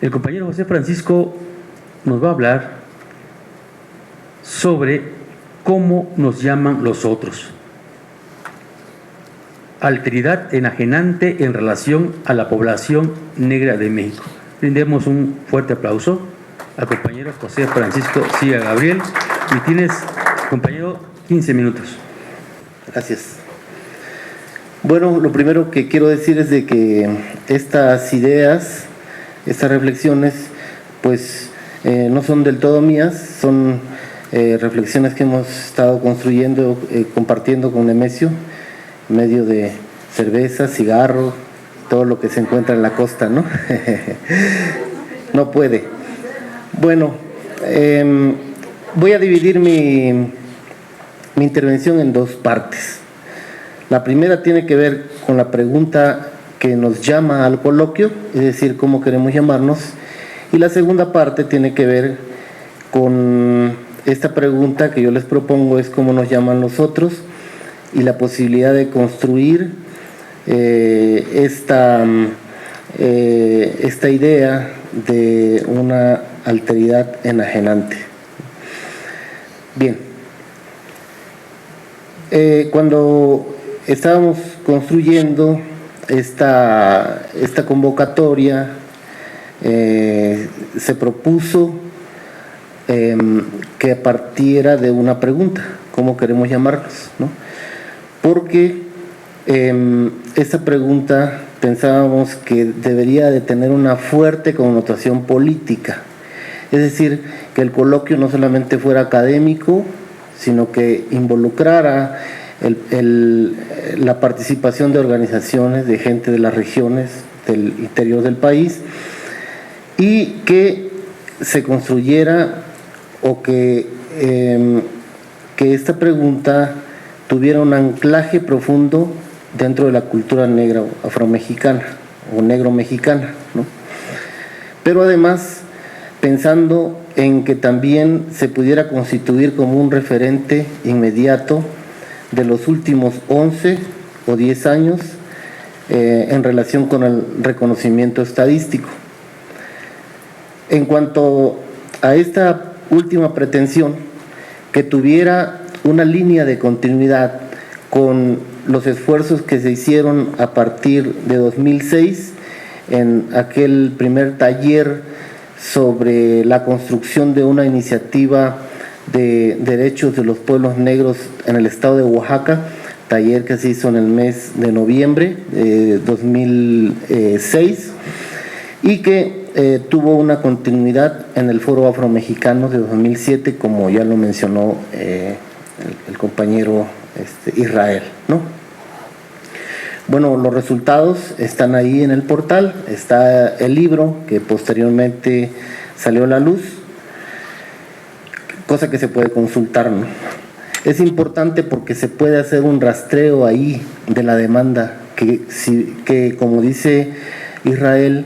El compañero José Francisco nos va a hablar sobre cómo nos llaman los otros. Alteridad enajenante en relación a la población negra de México. Brindemos un fuerte aplauso al compañero José Francisco Siga Gabriel. Y tienes, compañero, 15 minutos. Gracias. Bueno, lo primero que quiero decir es de que estas ideas, estas reflexiones, pues no son del todo mías, son reflexiones que hemos estado construyendo, compartiendo con Nemesio, en medio de cerveza, cigarro, todo lo que se encuentra en la costa, ¿no? No puede. Bueno, voy a dividir mi intervención en dos partes. La primera tiene que ver con la pregunta que nos llama al coloquio, es decir, cómo queremos llamarnos, y la segunda parte tiene que ver con esta pregunta que yo les propongo, es cómo nos llaman los otros, y la posibilidad de construir esta idea de una alteridad enajenante. Bien, cuando estábamos construyendo esta convocatoria, se propuso que partiera de una pregunta, ¿cómo queremos llamarnos?, ¿no? Porque esta pregunta pensábamos que debería de tener una fuerte connotación política, es decir, que el coloquio no solamente fuera académico, sino que involucrara la participación de organizaciones, de gente de las regiones del interior del país, y que se construyera o que esta pregunta tuviera un anclaje profundo dentro de la cultura negra afromexicana o negro-mexicana, ¿no? Pero además pensando en que también se pudiera constituir como un referente inmediato de los últimos 11 o 10 años en relación con el reconocimiento estadístico. En cuanto a esta última pretensión, que tuviera una línea de continuidad con los esfuerzos que se hicieron a partir de 2006 en aquel primer taller sobre la construcción de una iniciativa de derechos de los pueblos negros en el estado de Oaxaca, taller que se hizo en el mes de noviembre de 2006 y que tuvo una continuidad en el Foro Afromexicano de 2007, como ya lo mencionó el compañero Israel, ¿no? Bueno, los resultados están ahí en el portal, está el libro que posteriormente salió a la luz, cosa que se puede consultar, ¿no? Es importante porque se puede hacer un rastreo ahí de la demanda que como dice Israel,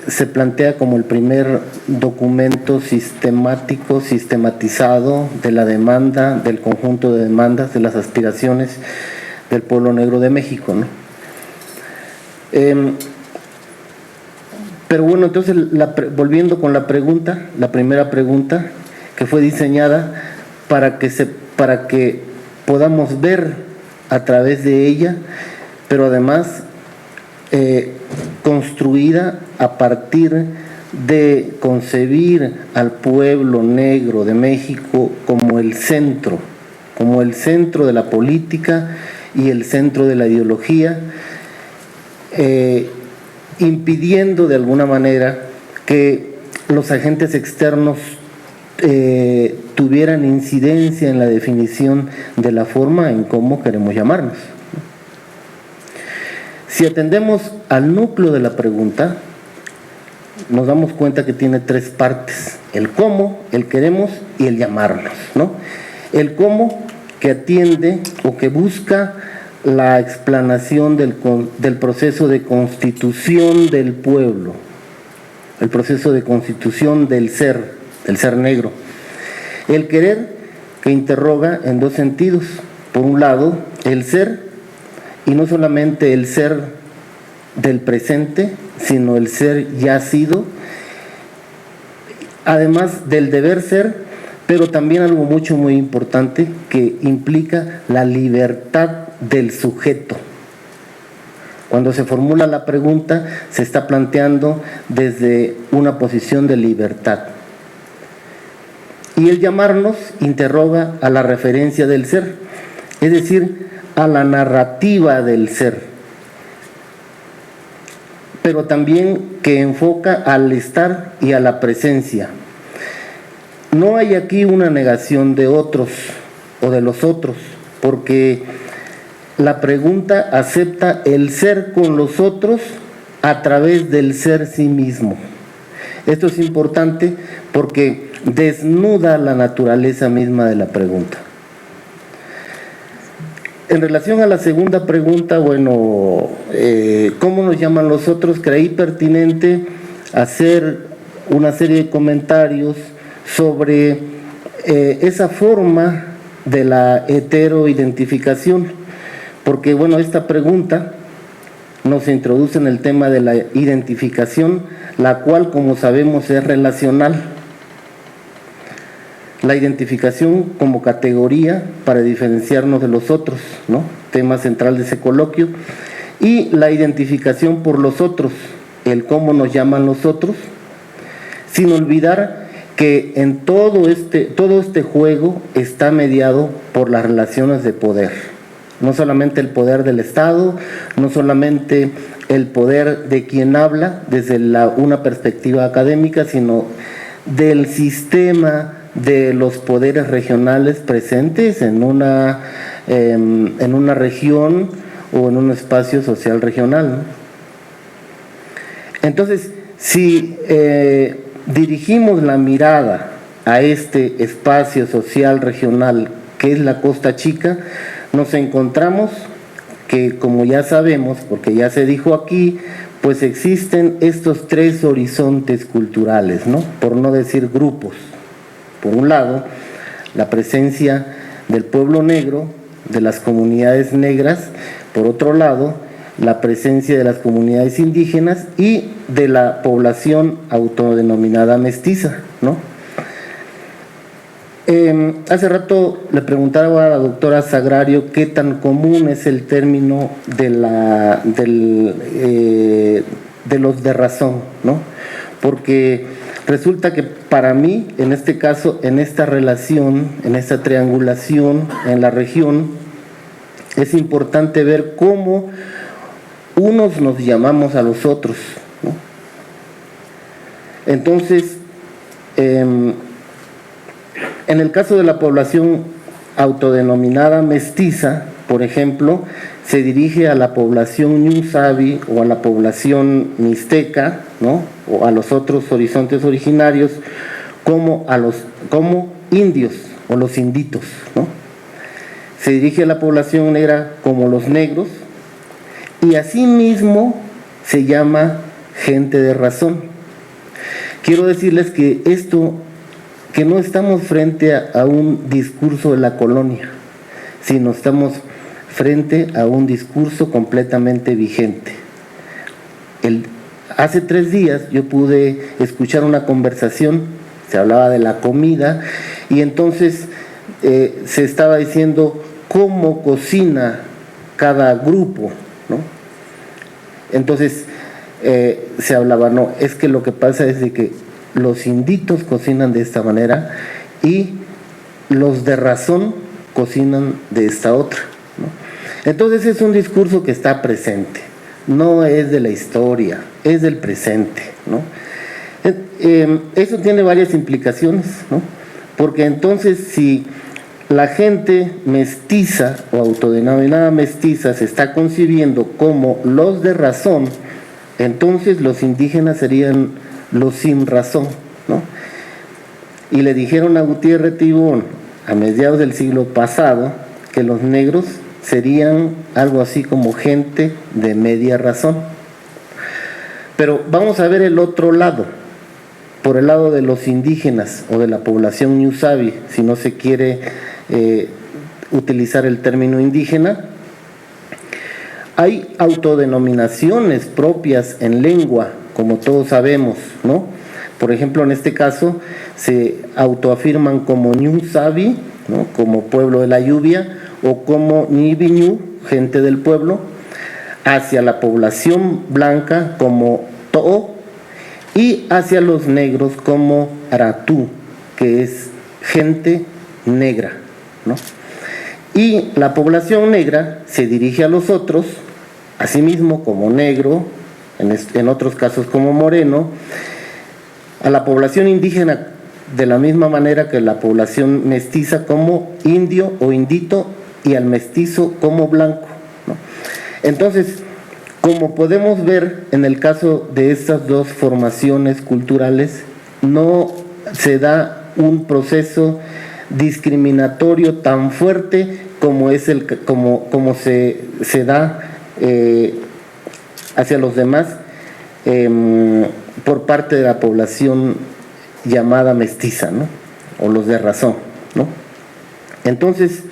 se plantea como el primer documento sistematizado de la demanda, del conjunto de demandas, de las aspiraciones del pueblo negro de México, ¿no? Pero bueno, entonces volviendo con la pregunta, la primera pregunta que fue diseñada para que podamos ver a través de ella, pero además construida a partir de concebir al pueblo negro de México como el centro de la política y el centro de la ideología, impidiendo de alguna manera que los agentes externos tuvieran incidencia en la definición de la forma en cómo queremos llamarnos. Si atendemos al núcleo de la pregunta, nos damos cuenta que tiene tres partes: el cómo, el queremos y el llamarnos, ¿no? El cómo, que atiende o que busca la explanación del proceso de constitución del pueblo, el proceso de constitución del ser negro. El querer, que interroga en dos sentidos: por un lado, el ser, y no solamente el ser del presente, sino el ser ya sido, además del deber ser, pero también algo muy importante que implica la libertad del sujeto. Cuando se formula la pregunta, se está planteando desde una posición de libertad. Y el llamarnos interroga a la referencia del ser, es decir, a la narrativa del ser, pero también que enfoca al estar y a la presencia. No hay aquí una negación de otros o de los otros, porque la pregunta acepta el ser con los otros a través del ser sí mismo. Esto es importante porque desnuda la naturaleza misma de la pregunta. En relación a la segunda pregunta, ¿cómo nos llaman los otros? Creí pertinente hacer una serie de comentarios sobre esa forma de la heteroidentificación, porque esta pregunta nos introduce en el tema de la identificación, la cual, como sabemos, es relacional. La identificación como categoría para diferenciarnos de los otros, ¿no? Tema central de ese coloquio. Y la identificación por los otros, el cómo nos llaman los otros, sin olvidar que en todo este juego está mediado por las relaciones de poder. No solamente el poder del Estado, no solamente el poder de quien habla desde una perspectiva académica, sino del sistema de los poderes regionales presentes en una región o en un espacio social regional, ¿no? Entonces, si dirigimos la mirada a este espacio social regional que es la Costa Chica, nos encontramos que, como ya sabemos, porque ya se dijo aquí, pues existen estos tres horizontes culturales, ¿no? Por no decir grupos. Por un lado, la presencia del pueblo negro, de las comunidades negras; por otro lado, la presencia de las comunidades indígenas y de la población autodenominada mestiza, ¿no? Hace rato le preguntaba a la doctora Sagrario qué tan común es el término de los de razón, ¿no? Porque resulta que para mí, en este caso, en esta relación, en esta triangulación en la región, es importante ver cómo unos nos llamamos a los otros, ¿no? Entonces, en el caso de la población autodenominada mestiza, por ejemplo, se dirige a la población ñusabi o a la población mixteca, ¿no? O a los otros horizontes originarios como indios o los inditos, ¿no? Se dirige a la población negra como los negros, y asimismo se llama gente de razón. Quiero decirles que no estamos frente a un discurso de la colonia, sino estamos frente a un discurso completamente vigente. Hace 3 días yo pude escuchar una conversación, se hablaba de la comida, y entonces se estaba diciendo cómo cocina cada grupo, ¿no? Entonces se hablaba, no, es que lo que pasa es de que los inditos cocinan de esta manera y los de razón cocinan de esta otra, ¿no? Entonces es un discurso que está presente, no es de la historia, es del presente, ¿no? Eso tiene varias implicaciones, ¿no? Porque entonces, si la gente mestiza o autodenominada mestiza se está concibiendo como los de razón, entonces los indígenas serían los sin razón, ¿no? Y le dijeron a Gutiérrez Tibón a mediados del siglo pasado que los negros serían algo así como gente de media razón. Pero vamos a ver el otro lado, por el lado de los indígenas o de la población ñusabi, si no se quiere utilizar el término indígena. hay autodenominaciones propias en lengua, como todos sabemos, ¿no? Por ejemplo, en este caso se autoafirman como Ñu Sabi, ¿no? Como pueblo de la lluvia, o como Ñibiñu, gente del pueblo, hacia la población blanca como To'o, y hacia los negros como Aratú, que es gente negra, ¿no? Y la población negra se dirige a los otros, asimismo como negro, en otros casos como moreno, a la población indígena de la misma manera que la población mestiza como indio o indito, y al mestizo como blanco, ¿no? Entonces, como podemos ver en el caso de estas dos formaciones culturales, no se da un proceso discriminatorio tan fuerte como es como se da hacia los demás por parte de la población llamada mestiza, ¿no? O los de razón, ¿no? Entonces,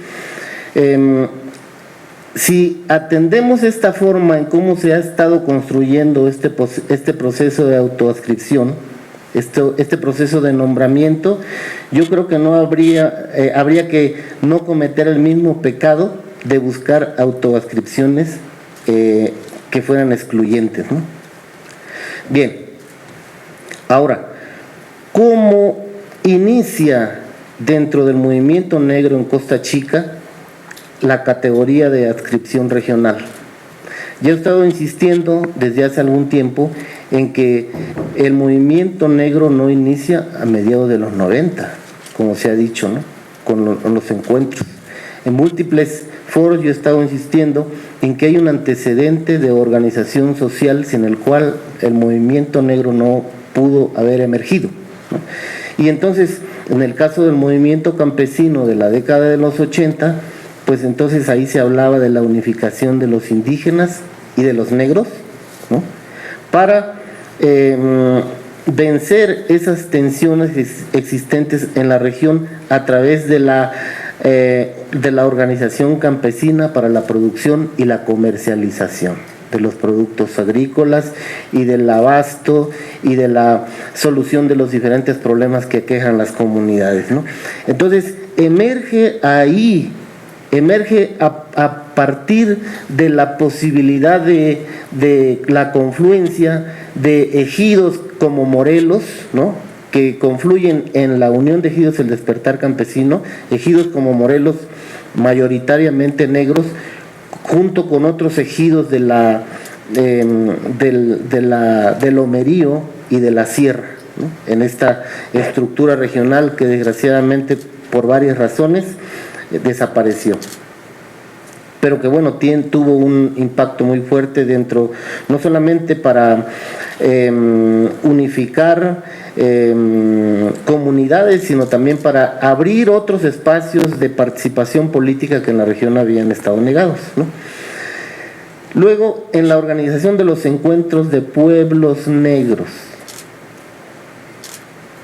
si atendemos esta forma en cómo se ha estado construyendo este proceso de autoadscripción, este proceso de nombramiento, yo creo que no habría que no cometer el mismo pecado de buscar autoadscripciones que fueran excluyentes, ¿no? Bien, ahora, ¿cómo inicia dentro del movimiento negro en Costa Chica la categoría de adscripción regional? Yo he estado insistiendo desde hace algún tiempo en que el movimiento negro no inicia a mediados de los 90, como se ha dicho, ¿no? Con los encuentros. En múltiples foros yo he estado insistiendo en que hay un antecedente de organización social sin el cual el movimiento negro no pudo haber emergido, ¿no? Y entonces, en el caso del movimiento campesino de la década de los 80, pues entonces ahí se hablaba de la unificación de los indígenas y de los negros, ¿no? Para vencer esas tensiones existentes en la región a través de la organización campesina para la producción y la comercialización de los productos agrícolas y del abasto y de la solución de los diferentes problemas que aquejan las comunidades, ¿no? Entonces, emerge a partir de la posibilidad de la confluencia de ejidos como Morelos, ¿no? Que confluyen en la Unión de Ejidos El Despertar Campesino, ejidos como Morelos mayoritariamente negros, junto con otros ejidos del Lomerío y de la Sierra, ¿no? En esta estructura regional que desgraciadamente por varias razones desapareció, pero que bueno, tuvo un impacto muy fuerte dentro, no solamente para unificar comunidades, sino también para abrir otros espacios de participación política que en la región habían estado negados, ¿no? Luego, en la organización de los encuentros de pueblos negros.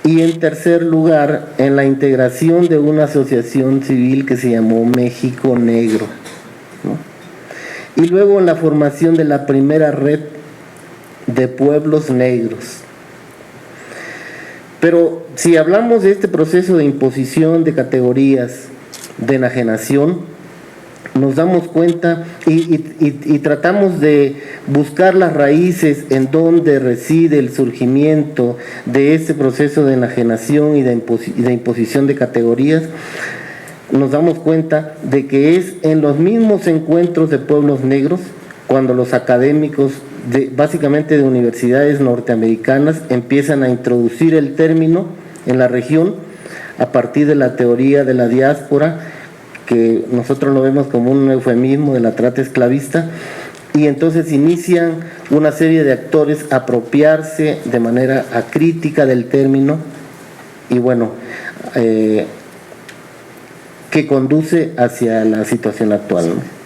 Y en tercer lugar, en la integración de una asociación civil que se llamó México Negro, ¿no? Y luego en la formación de la primera red de pueblos negros. Pero si hablamos de este proceso de imposición de categorías, de enajenación, nos damos cuenta y tratamos de buscar las raíces en donde reside el surgimiento de este proceso de enajenación y de imposición de categorías, nos damos cuenta de que es en los mismos encuentros de pueblos negros cuando los académicos básicamente de universidades norteamericanas empiezan a introducir el término en la región a partir de la teoría de la diáspora, que nosotros lo vemos como un eufemismo de la trata esclavista, y entonces inician una serie de actores a apropiarse de manera acrítica del término, y bueno, que conduce hacia la situación actual, ¿no?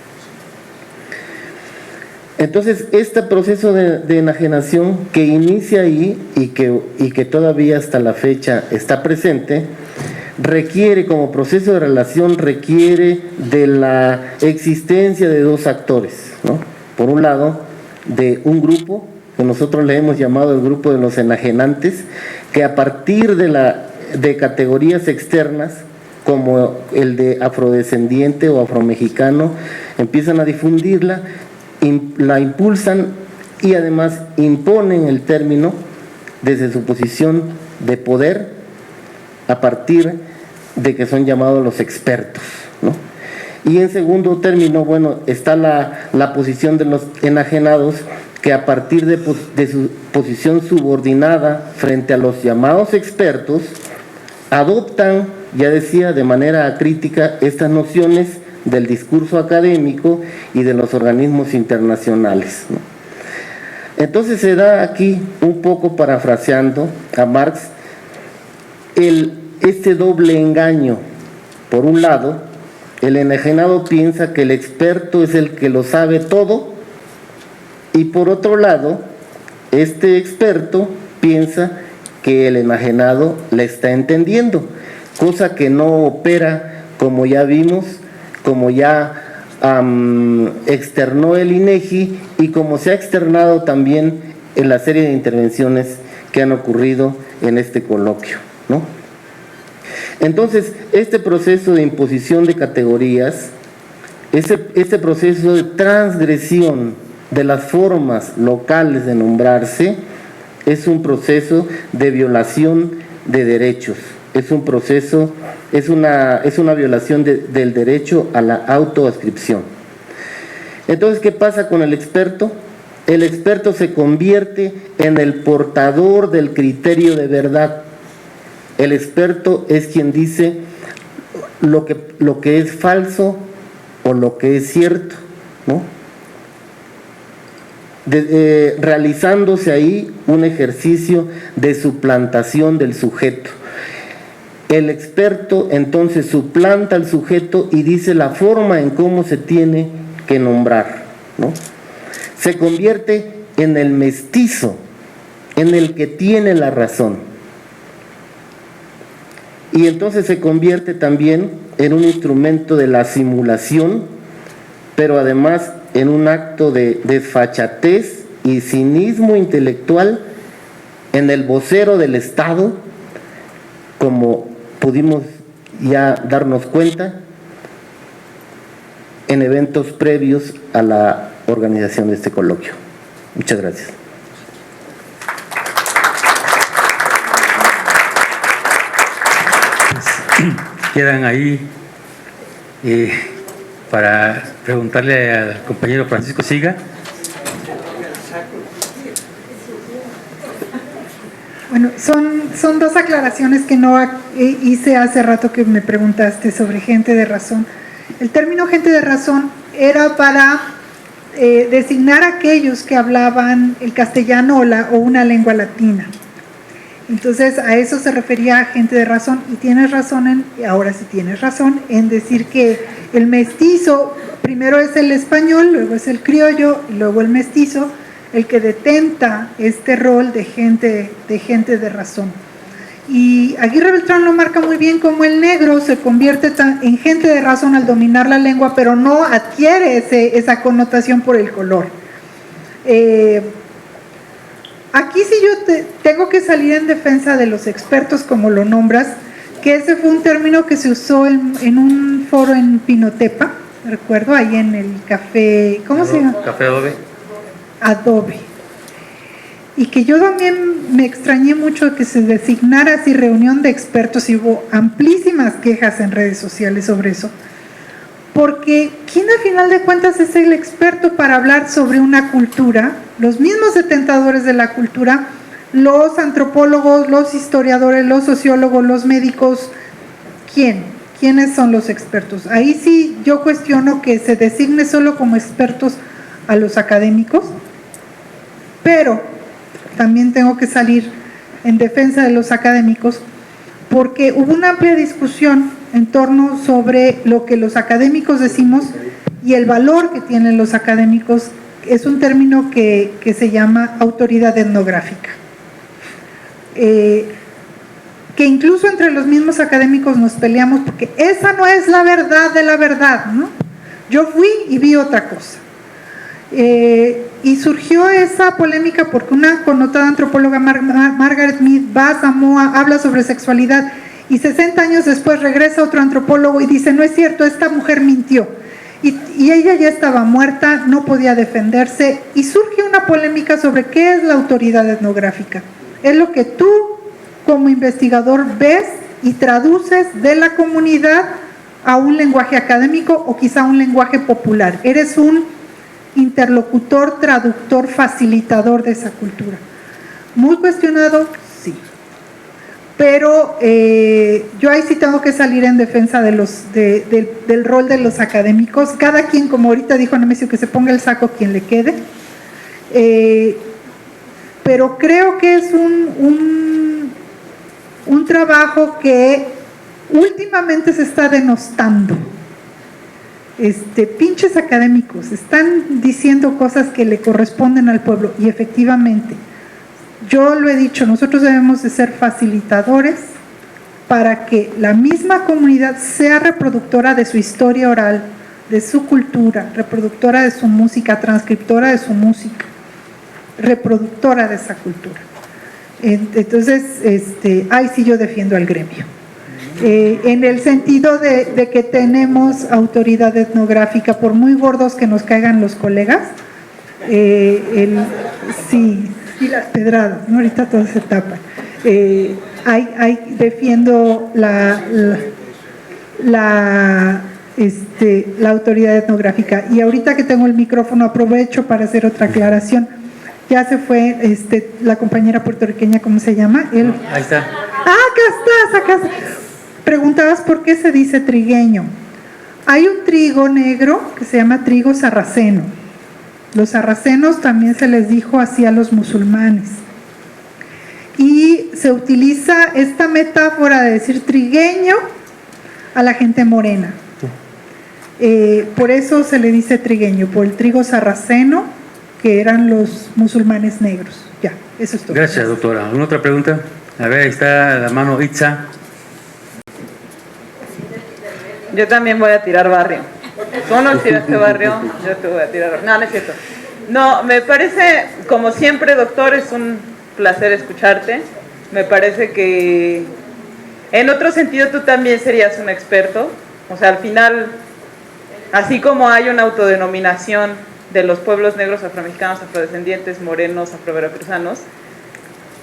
Entonces, este proceso de enajenación que inicia ahí y que todavía hasta la fecha está presente, requiere, como proceso de relación, requiere de la existencia de dos actores, ¿no? por un lado, de un grupo que nosotros le hemos llamado el grupo de los enajenantes, que a partir de categorías externas, como el de afrodescendiente o afromexicano, empiezan a difundirla, la impulsan y además imponen el término desde su posición de poder, a partir de que son llamados los expertos, ¿no? Y en segundo término, bueno, está la posición de los enajenados, que a partir de su posición subordinada frente a los llamados expertos, adoptan, ya decía, de manera acrítica estas nociones del discurso académico y de los organismos internacionales, ¿no? Entonces se da aquí, un poco parafraseando a Marx, este doble engaño. Por un lado, el enajenado piensa que el experto es el que lo sabe todo, y por otro lado, este experto piensa que el enajenado le está entendiendo, cosa que no opera, como ya vimos, como ya externó el INEGI y como se ha externado también en la serie de intervenciones que han ocurrido en este coloquio, ¿no? Entonces, este proceso de imposición de categorías, este proceso de transgresión de las formas locales de nombrarse, es un proceso de violación de derechos, es un proceso, es una violación del derecho a la autoascripción. Entonces, ¿qué pasa con el experto? El experto se convierte en el portador del criterio de verdad. El experto es quien dice lo que es falso o lo que es cierto, ¿no? Realizándose ahí un ejercicio de suplantación del sujeto. El experto entonces suplanta al sujeto y dice la forma en cómo se tiene que nombrar, ¿no? Se convierte en el mestizo, en el que tiene la razón. Y entonces se convierte también en un instrumento de la simulación, pero además en un acto de desfachatez y cinismo intelectual, en el vocero del Estado, como pudimos ya darnos cuenta en eventos previos a la organización de este coloquio. Muchas gracias. Quedan ahí para preguntarle al compañero Francisco Siga. Bueno, son dos aclaraciones que no hice hace rato que me preguntaste sobre gente de razón. El término gente de razón era para designar a aquellos que hablaban el castellano o una lengua latina. Entonces a eso se refería gente de razón, y tienes razón ahora sí tienes razón en decir que el mestizo primero es el español, luego es el criollo y luego el mestizo, el que detenta este rol de gente de razón. Y Aguirre Beltrán lo marca muy bien, como el negro se convierte en gente de razón al dominar la lengua, pero no adquiere esa connotación por el color. Aquí sí yo tengo que salir en defensa de los expertos, como lo nombras, que ese fue un término que se usó en un foro en Pinotepa, recuerdo, ahí en el café, ¿cómo se llama? Café Adobe. Adobe. Y que yo también me extrañé mucho que se designara así reunión de expertos, y hubo amplísimas quejas en redes sociales sobre eso, porque ¿quién al final de cuentas es el experto para hablar sobre una cultura? Los mismos detentadores de la cultura, los antropólogos, los historiadores, los sociólogos, los médicos. ¿Quiénes son los expertos? Ahí sí yo cuestiono que se designe solo como expertos a los académicos, pero también tengo que salir en defensa de los académicos, porque hubo una amplia discusión en torno sobre lo que los académicos decimos y el valor que tienen los académicos. Es un término que se llama autoridad etnográfica, que incluso entre los mismos académicos nos peleamos porque esa no es la verdad de la verdad, ¿no? Yo fui y vi otra cosa. Y surgió esa polémica porque una connotada antropóloga, Margaret Mead va a Samoa, habla sobre sexualidad y 60 años después regresa otro antropólogo y dice, no es cierto, esta mujer mintió. Y ella ya estaba muerta, no podía defenderse y surge una polémica sobre qué es la autoridad etnográfica. Es lo que tú como investigador ves y traduces de la comunidad a un lenguaje académico o quizá un lenguaje popular. Eres un interlocutor, traductor, facilitador de esa cultura. Muy cuestionado, sí. Pero yo ahí sí tengo que salir en defensa de del rol de los académicos. Cada quien, como ahorita dijo Nemesio, que se ponga el saco quien le quede. Pero creo que es un trabajo que últimamente se está denostando. Pinches académicos están diciendo cosas que le corresponden al pueblo y efectivamente, yo lo he dicho, nosotros debemos de ser facilitadores para que la misma comunidad sea reproductora de su historia oral, de su cultura, reproductora de su música, transcriptora de su música, reproductora de esa cultura. Entonces, ahí sí yo defiendo al gremio. En el sentido de que tenemos autoridad etnográfica, por muy gordos que nos caigan los colegas, sí, y las pedradas, ¿no? Ahorita todo se tapa. Defiendo la autoridad etnográfica. Y ahorita que tengo el micrófono, aprovecho para hacer otra aclaración. Ya se fue la compañera puertorriqueña, ¿cómo se llama? Ahí está. Acá estás. Preguntabas por qué se dice trigueño. Hay un trigo negro que se llama trigo sarraceno. Los sarracenos también se les dijo así a los musulmanes. Y se utiliza esta metáfora de decir trigueño a la gente morena. Por eso se le dice trigueño, por el trigo sarraceno, que eran los musulmanes negros. Ya, eso es todo. Gracias, doctora. ¿Alguna otra pregunta? A ver, ahí está la mano Itza. Yo también voy a tirar barrio. Tú nos tiraste barrio, yo te voy a tirar barrio. No, no es cierto. No, me parece, como siempre, doctor, es un placer escucharte. Me parece que en otro sentido tú también serías un experto. O sea, al final, así como hay una autodenominación de los pueblos negros, afromexicanos, afrodescendientes, morenos, afroveracruzanos,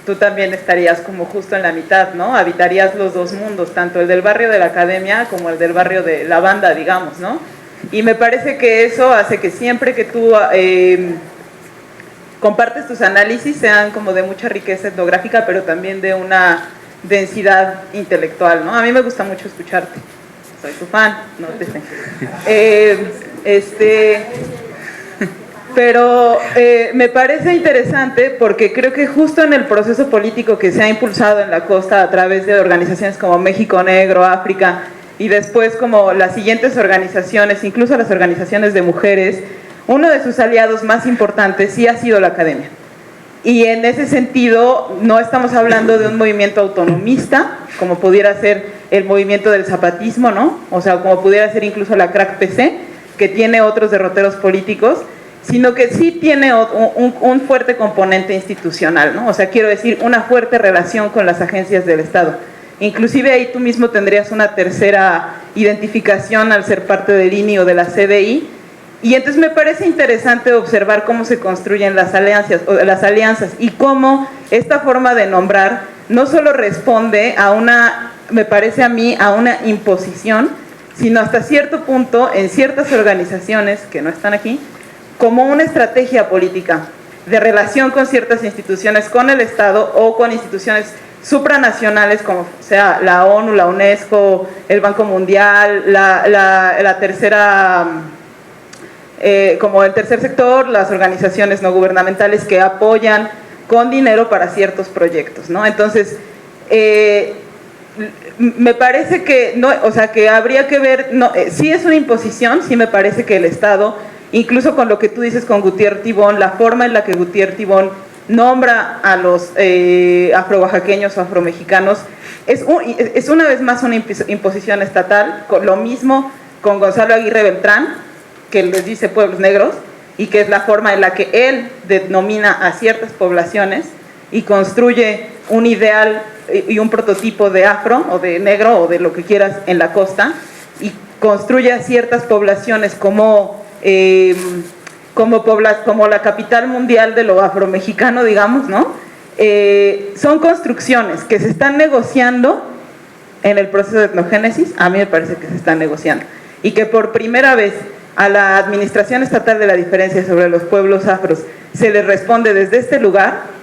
tú también estarías como justo en la mitad, ¿no? Habitarías los dos mundos, tanto el del barrio de la academia como el del barrio de la banda, digamos, ¿no? Y me parece que eso hace que siempre que tú compartes tus análisis sean como de mucha riqueza etnográfica, pero también de una densidad intelectual, ¿no? A mí me gusta mucho escucharte, soy tu fan, no te sé. Pero me parece interesante porque creo que justo en el proceso político que se ha impulsado en la costa a través de organizaciones como México Negro, África, y después como las siguientes organizaciones, incluso las organizaciones de mujeres, uno de sus aliados más importantes sí ha sido la academia. Y en ese sentido no estamos hablando de un movimiento autonomista, como pudiera ser el movimiento del zapatismo, ¿no? O sea, como pudiera ser incluso la CRAC PC, que tiene otros derroteros políticos, sino que sí tiene un fuerte componente institucional, ¿no? O sea, quiero decir, una fuerte relación con las agencias del Estado. Inclusive ahí tú mismo tendrías una tercera identificación al ser parte del INI o de la CDI, y entonces me parece interesante observar cómo se construyen las alianzas y cómo esta forma de nombrar no solo responde a una, me parece a mí, a una imposición, sino hasta cierto punto en ciertas organizaciones que no están aquí, como una estrategia política de relación con ciertas instituciones, con el Estado o con instituciones supranacionales como sea la ONU, la UNESCO, el Banco Mundial, la tercera, como el tercer sector, las organizaciones no gubernamentales que apoyan con dinero para ciertos proyectos, ¿no? Entonces, me parece que no, o sea, que habría que ver, no, sí es una imposición, sí me parece que el Estado, incluso con lo que tú dices con Gutiérrez Tibón, la forma en la que Gutiérrez Tibón nombra a los afro-oaxaqueños o afromexicanos, es una vez más una imposición estatal, con lo mismo con Gonzalo Aguirre Beltrán, que les dice pueblos negros, y que es la forma en la que él denomina a ciertas poblaciones y construye un ideal y un prototipo de afro o de negro o de lo que quieras en la costa, y construye a ciertas poblaciones como la capital mundial de lo afromexicano, digamos, ¿no? Son construcciones que se están negociando en el proceso de etnogénesis. A mí me parece que se están negociando, y que por primera vez a la Administración Estatal de la Diferencia sobre los Pueblos Afros se le responde desde este lugar,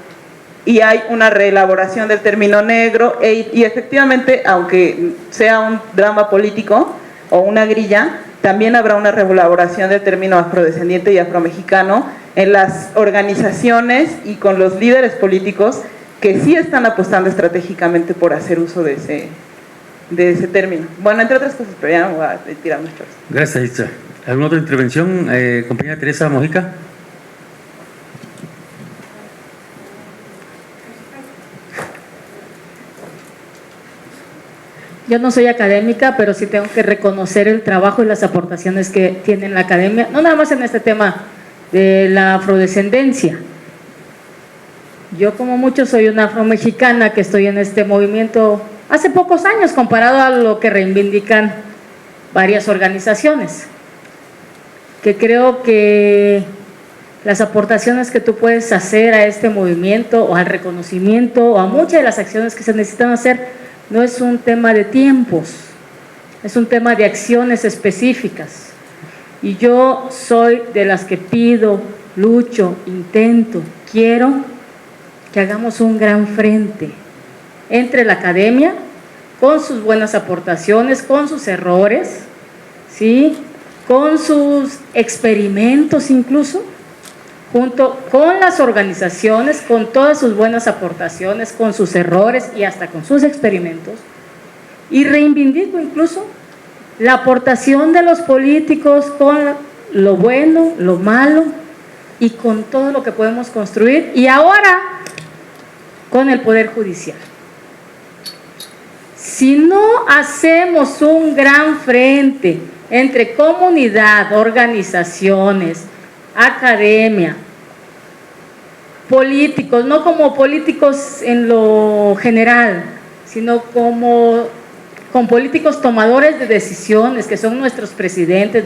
y hay una reelaboración del término negro, y efectivamente, aunque sea un drama político o una grilla, también habrá una reelaboración del término afrodescendiente y afromexicano en las organizaciones y con los líderes políticos que sí están apostando estratégicamente por hacer uso de ese término. Bueno, entre otras cosas, pero ya no voy a tirar mucho. Gracias, Itza. ¿Alguna otra intervención, compañera Teresa Mojica? Yo no soy académica, pero sí tengo que reconocer el trabajo y las aportaciones que tiene la academia, no nada más en este tema de la afrodescendencia. Yo, como muchos, soy una afromexicana que estoy en este movimiento hace pocos años, comparado a lo que reivindican varias organizaciones, que creo que las aportaciones que tú puedes hacer a este movimiento o al reconocimiento o a muchas de las acciones que se necesitan hacer no es un tema de tiempos, es un tema de acciones específicas. Y yo soy de las que pido, lucho, intento, quiero que hagamos un gran frente entre la academia, con sus buenas aportaciones, con sus errores, ¿sí?, con sus experimentos incluso, junto con las organizaciones, con todas sus buenas aportaciones, con sus errores y hasta con sus experimentos, y reivindico incluso la aportación de los políticos con lo bueno, lo malo y con todo lo que podemos construir, y ahora con el Poder Judicial. Si no hacemos un gran frente entre comunidad, organizaciones, academia, políticos, no como políticos en lo general, sino como con políticos tomadores de decisiones, que son nuestros presidentes,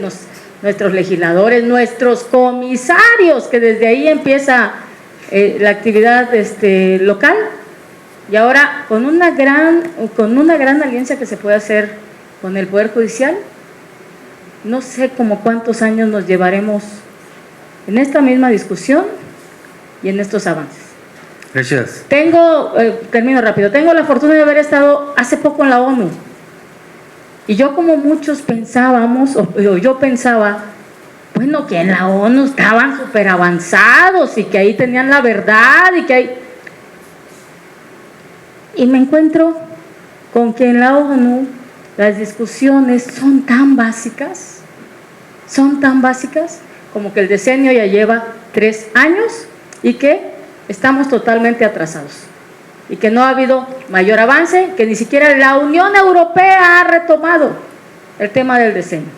nuestros legisladores, nuestros comisarios, que desde ahí empieza la actividad local, y ahora con una gran alianza que se puede hacer con el Poder Judicial. No sé como cuántos años nos llevaremos en esta misma discusión y en estos avances. Gracias. Termino rápido, tengo la fortuna de haber estado hace poco en la ONU, y yo, como muchos pensábamos, o yo pensaba, bueno, que en la ONU estaban súper avanzados y que ahí tenían la verdad y me encuentro con que en la ONU las discusiones son tan básicas como que el decenio ya lleva 3 años y que estamos totalmente atrasados y que no ha habido mayor avance, que ni siquiera la Unión Europea ha retomado el tema del decenio,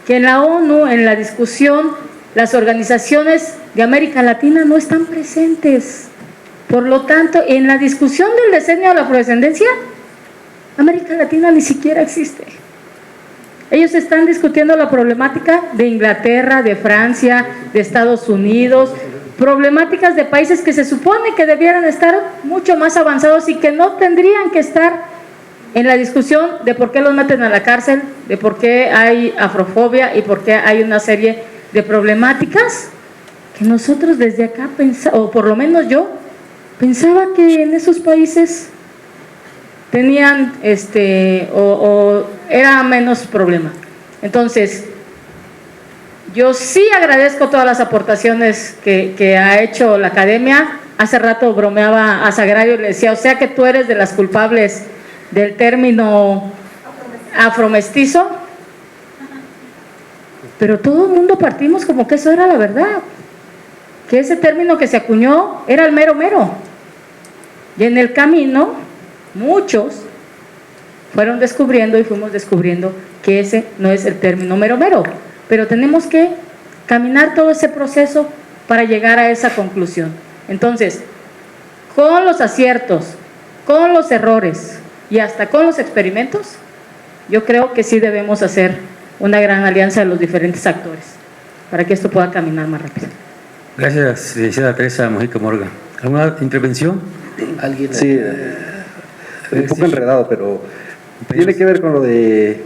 que en la ONU, en la discusión, las organizaciones de América Latina no están presentes. Por lo tanto, en la discusión del decenio de la afrodescendencia, América Latina ni siquiera existe. Ellos están discutiendo la problemática de Inglaterra, de Francia, de Estados Unidos, problemáticas de países que se supone que debieran estar mucho más avanzados y que no tendrían que estar en la discusión de por qué los meten a la cárcel, de por qué hay afrofobia y por qué hay una serie de problemáticas que nosotros desde acá pensamos, o por lo menos yo pensaba que en esos países tenían o era menos problema. Entonces, yo sí agradezco todas las aportaciones que ha hecho la academia. Hace rato bromeaba a Sagrario y le decía, o sea que tú eres de las culpables del término afromestizo, pero todo el mundo partimos como que eso era la verdad, que ese término que se acuñó era el mero mero, y en el camino muchos fueron descubriendo y fuimos descubriendo que ese no es el término mero mero, pero tenemos que caminar todo ese proceso para llegar a esa conclusión. Entonces, con los aciertos, con los errores y hasta con los experimentos, yo creo que sí debemos hacer una gran alianza de los diferentes actores para que esto pueda caminar más rápido. Gracias, licenciada Teresa Mojica Morgan. ¿Alguna intervención? ¿Alguien? Sí, un poco enredado, pero tiene que ver con lo de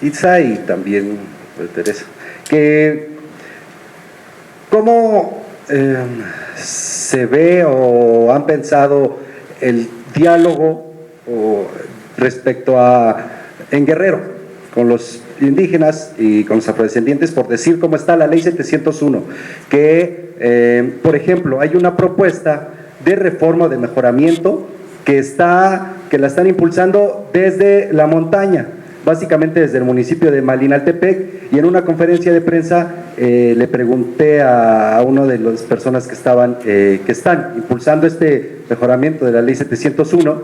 Itza y también de Teresa. Que ¿cómo se ve o han pensado el diálogo respecto a en Guerrero con los indígenas y con los afrodescendientes, por decir cómo está la ley 701, que por ejemplo hay una propuesta de reforma o de mejoramiento que la están impulsando desde la montaña, básicamente desde el municipio de Malinaltepec, y en una conferencia de prensa le pregunté a una de las personas que están impulsando este mejoramiento de la ley 701,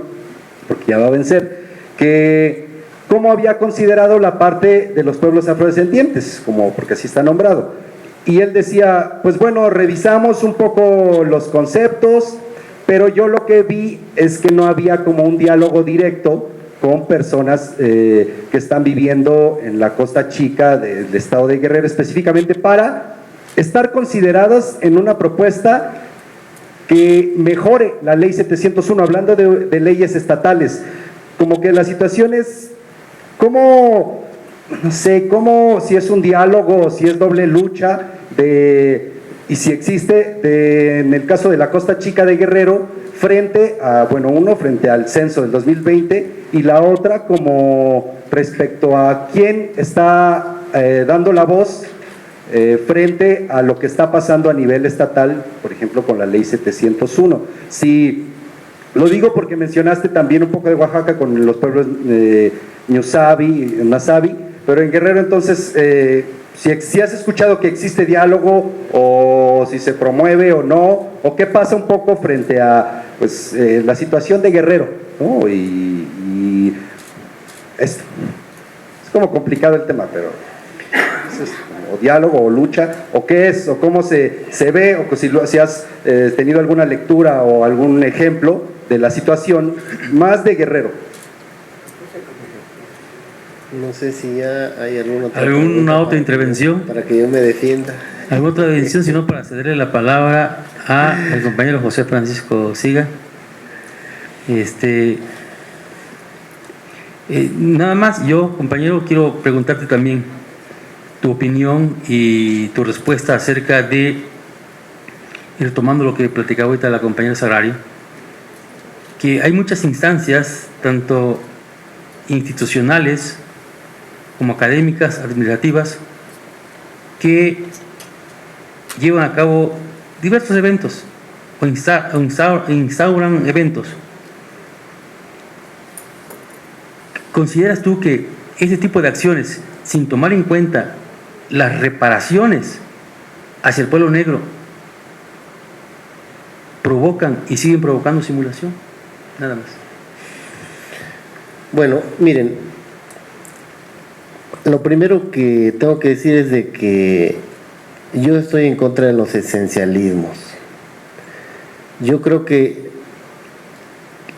porque ya va a vencer, que cómo había considerado la parte de los pueblos afrodescendientes, porque así está nombrado. Y él decía, pues bueno, revisamos un poco los conceptos, pero yo lo que vi es que no había como un diálogo directo con personas que están viviendo en la Costa Chica del estado de Guerrero, específicamente para estar consideradas en una propuesta que mejore la ley 701, hablando de leyes estatales. Como que la situación es, ¿cómo? No sé, ¿cómo? Si es un diálogo, si es doble lucha, y si existe, en el caso de la Costa Chica de Guerrero, frente al censo del 2020, y la otra como respecto a quién está dando la voz frente a lo que está pasando a nivel estatal, por ejemplo, con la ley 701. Sí, lo digo porque mencionaste también un poco de Oaxaca con los pueblos Ñusabi, Nasabi, pero en Guerrero entonces, si has escuchado que existe diálogo o si se promueve o no, o qué pasa un poco frente a la situación de Guerrero, ¿no? Y esto. Es como complicado el tema, pero es o diálogo o lucha, o qué es, o cómo se ve, o si has tenido alguna lectura o algún ejemplo de la situación más de Guerrero. No sé si ya hay ¿Alguna otra intervención? Para que yo me defienda. ¿Alguna otra intervención? Si no, para cederle la palabra al compañero José Francisco Siga. Nada más, yo, compañero, quiero preguntarte también tu opinión y tu respuesta acerca de, retomando lo que platicaba ahorita la compañera Sagrario, que hay muchas instancias, tanto institucionales como académicas, administrativas, que llevan a cabo diversos eventos o instauran eventos. ¿Consideras tú que ese tipo de acciones, sin tomar en cuenta las reparaciones hacia el pueblo negro, provocan y siguen provocando simulación? Nada más. Bueno, miren, lo primero que tengo que decir es de que yo estoy en contra de los esencialismos. Yo creo que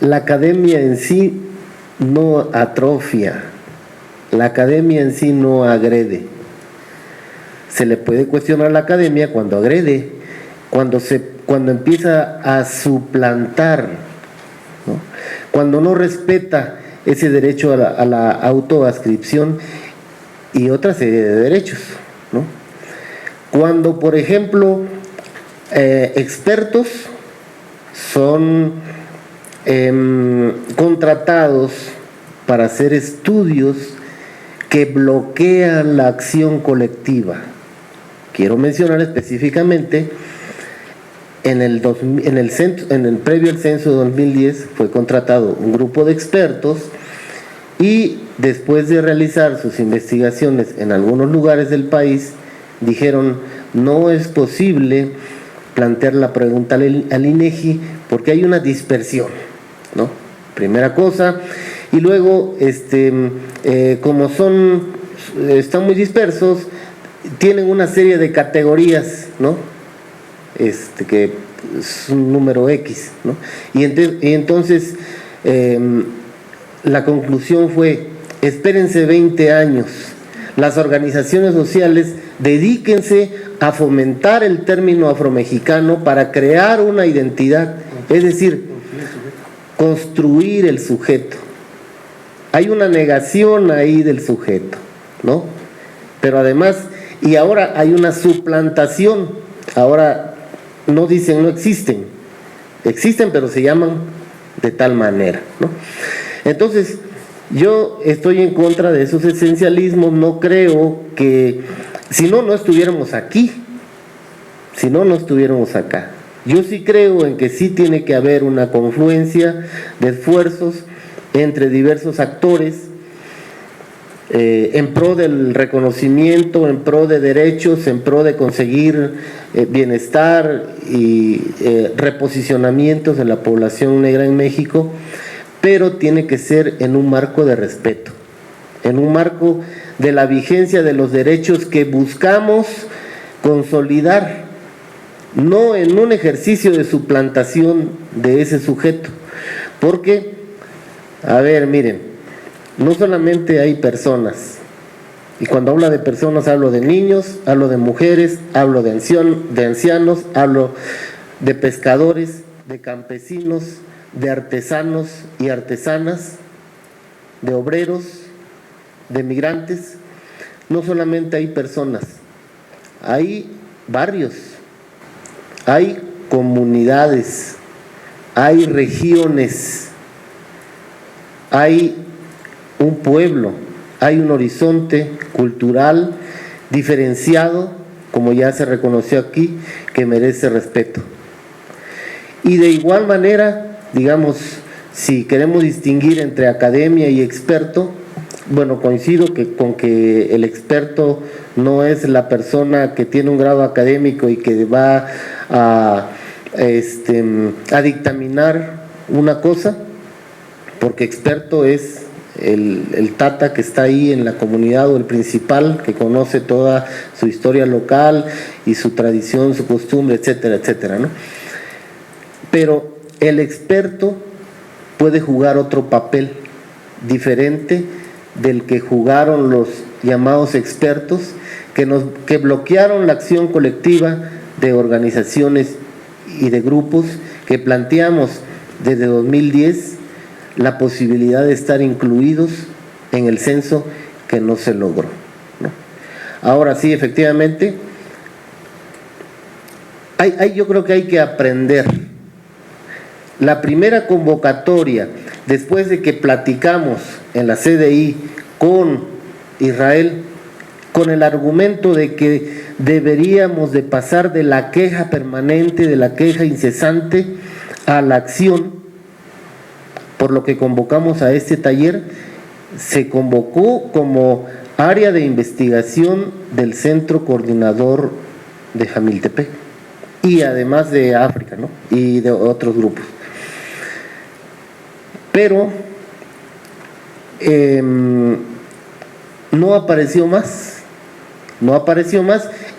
la academia en sí no atrofia, la academia en sí no agrede. Se le puede cuestionar a la academia cuando agrede, cuando empieza a suplantar, ¿no? Cuando no respeta ese derecho a la autoadscripción y otra serie de derechos, ¿no? Cuando, por ejemplo, expertos son contratados para hacer estudios que bloquean la acción colectiva. Quiero mencionar específicamente en el previo al censo de 2010 fue contratado un grupo de expertos y después de realizar sus investigaciones en algunos lugares del país dijeron no es posible plantear la pregunta al INEGI porque hay una dispersión, ¿no? Primera cosa. Y luego como están muy dispersos tienen una serie de categorías, ¿no? Que es un número X, ¿no? Y entonces la conclusión fue: espérense 20 años, las organizaciones sociales dedíquense a fomentar el término afromexicano para crear una identidad, es decir, construir el sujeto. Hay una negación ahí del sujeto, ¿no? Pero además, y ahora hay una suplantación, ahora no dicen no existen, existen pero se llaman de tal manera, ¿no? Entonces, yo estoy en contra de esos esencialismos, no creo que, si no, no estuviéramos aquí, si no, no estuviéramos acá. Yo sí creo en que sí tiene que haber una confluencia de esfuerzos entre diversos actores en pro del reconocimiento, en pro de derechos, en pro de conseguir bienestar y reposicionamientos de la población negra en México, pero tiene que ser en un marco de respeto, en un marco de la vigencia de los derechos que buscamos consolidar, no en un ejercicio de suplantación de ese sujeto, porque, a ver, miren, no solamente hay personas, y cuando hablo de personas hablo de niños, hablo de mujeres, hablo de ancianos, hablo de pescadores, de campesinos, de artesanos y artesanas, de obreros, de migrantes. No solamente hay personas, hay barrios, hay comunidades, hay regiones, hay un pueblo, hay un horizonte cultural diferenciado, como ya se reconoció aquí, que merece respeto. Y de igual manera, digamos, si queremos distinguir entre academia y experto, bueno, coincido con que el experto no es la persona que tiene un grado académico y que va a dictaminar una cosa, porque experto es el tata que está ahí en la comunidad, o el principal que conoce toda su historia local y su tradición, su costumbre, etcétera, etcétera, ¿no? Pero el experto puede jugar otro papel diferente del que jugaron los llamados expertos que bloquearon la acción colectiva de organizaciones y de grupos que planteamos desde 2010 la posibilidad de estar incluidos en el censo que no se logró, ¿no? Ahora sí, efectivamente, yo creo que hay que aprender. La primera convocatoria, después de que platicamos en la CDI con Israel, con el argumento de que deberíamos de pasar de la queja permanente, de la queja incesante, a la acción, por lo que convocamos a este taller, se convocó como área de investigación del Centro Coordinador de Jamiltepec, y además de África, ¿no? Y de otros grupos. Pero no apareció más,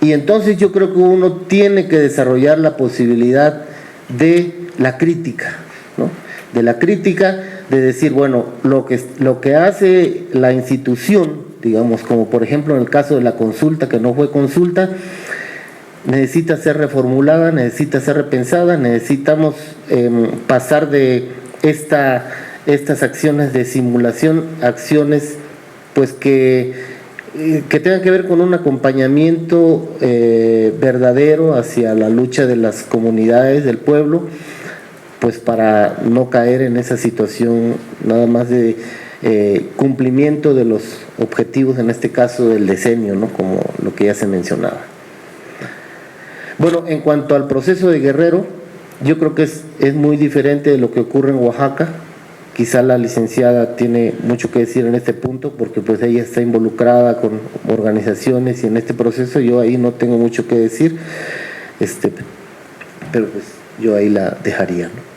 y entonces yo creo que uno tiene que desarrollar la posibilidad de la crítica, ¿no? De la crítica, de decir, bueno, lo que hace la institución, digamos, como por ejemplo en el caso de la consulta, que no fue consulta, necesita ser reformulada, necesita ser repensada, necesitamos pasar de estas acciones de simulación, acciones pues que tengan que ver con un acompañamiento verdadero hacia la lucha de las comunidades del pueblo, pues para no caer en esa situación nada más de cumplimiento de los objetivos, en este caso del decenio, ¿no? Como lo que ya se mencionaba. Bueno, en cuanto al proceso de Guerrero, yo creo que es muy diferente de lo que ocurre en Oaxaca. Quizá la licenciada tiene mucho que decir en este punto, porque pues ella está involucrada con organizaciones y en este proceso yo ahí no tengo mucho que decir, pero pues yo ahí la dejaría, ¿no?